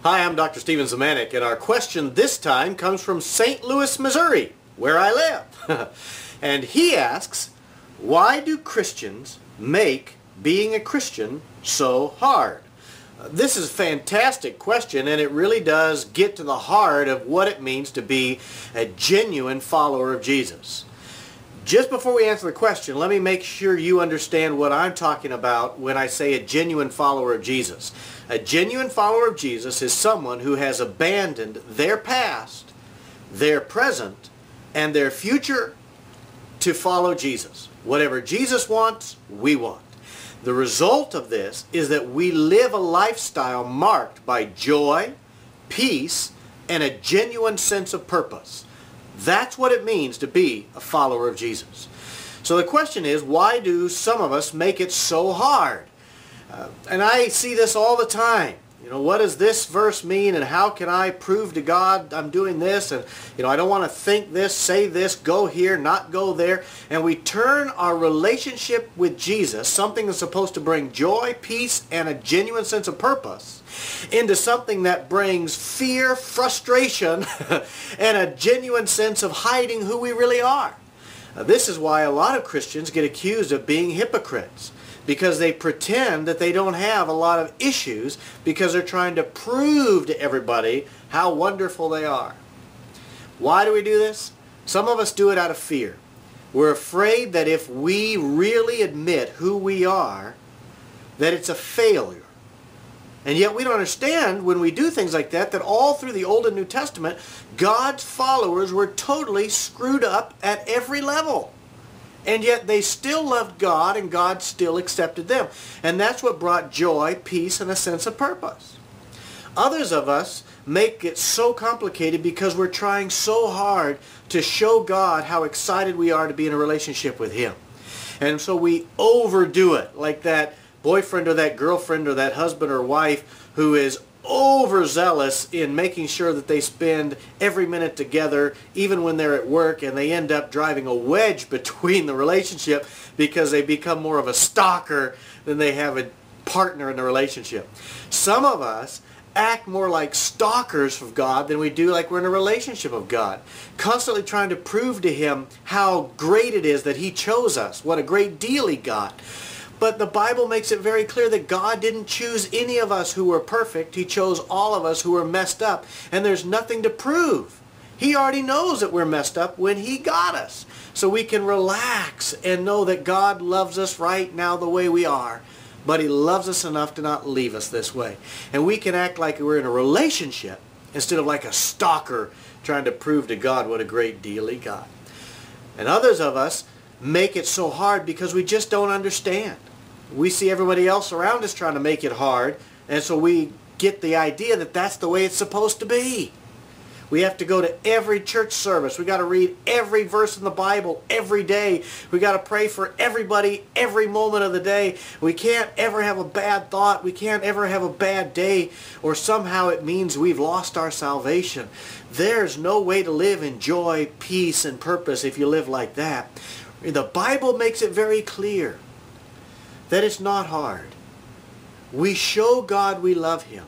Hi, I'm Dr. Steven Zemanek, and our question this time comes from St. Louis, Missouri, where I live. And he asks, why do Christians make being a Christian so hard? This is a fantastic question, and it really does get to the heart of what it means to be a genuine follower of Jesus. Just before we answer the question, let me make sure you understand what I'm talking about when I say a genuine follower of Jesus. A genuine follower of Jesus is someone who has abandoned their past, their present, and their future to follow Jesus. Whatever Jesus wants, we want. The result of this is that we live a lifestyle marked by joy, peace, and a genuine sense of purpose. That's what it means to be a follower of Jesus. So the question is, why do some of us make it so hard? And I see this all the time. What does this verse mean, and how can I prove to God I'm doing this? And I don't want to think this, say this, go here, not go there. And we turn our relationship with Jesus, something that's supposed to bring joy, peace, and a genuine sense of purpose, into something that brings fear, frustration, and a genuine sense of hiding who we really are. This is why a lot of Christians get accused of being hypocrites, because they pretend that they don't have a lot of issues because they're trying to prove to everybody how wonderful they are. Why do we do this? Some of us do it out of fear. We're afraid that if we really admit who we are, that it's a failure. And yet we don't understand when we do things like that all through the Old and New Testament, God's followers were totally screwed up at every level. And yet they still loved God, and God still accepted them. And that's what brought joy, peace, and a sense of purpose. Others of us make it so complicated because we're trying so hard to show God how excited we are to be in a relationship with Him. And so we overdo it, like that boyfriend or that girlfriend or that husband or wife who is overzealous in making sure that they spend every minute together, even when they're at work, and they end up driving a wedge between the relationship because they become more of a stalker than they have a partner in the relationship. Some of us act more like stalkers of God than we do like we're in a relationship of God, constantly trying to prove to Him how great it is that He chose us, what a great deal He got. But the Bible makes it very clear that God didn't choose any of us who were perfect. He chose all of us who were messed up. And there's nothing to prove. He already knows that we're messed up when He got us. So we can relax and know that God loves us right now the way we are. But He loves us enough to not leave us this way. And we can act like we're in a relationship instead of like a stalker trying to prove to God what a great deal He got. And others of us make it so hard because we just don't understand. We see everybody else around us trying to make it hard, and so we get the idea that that's the way it's supposed to be. We have to go to every church service. We got to read every verse in the Bible every day. We got to pray for everybody every moment of the day. We can't ever have a bad thought. We can't ever have a bad day, or somehow it means we've lost our salvation. There's no way to live in joy, peace, and purpose if you live like that. The Bible makes it very clear that it's not hard. We show God we love Him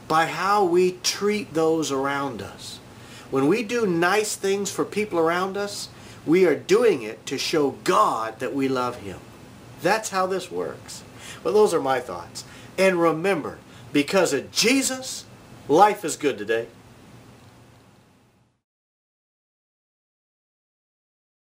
by how we treat those around us. When we do nice things for people around us, we are doing it to show God that we love Him. That's how this works. Well, those are my thoughts. And remember, because of Jesus, life is good today.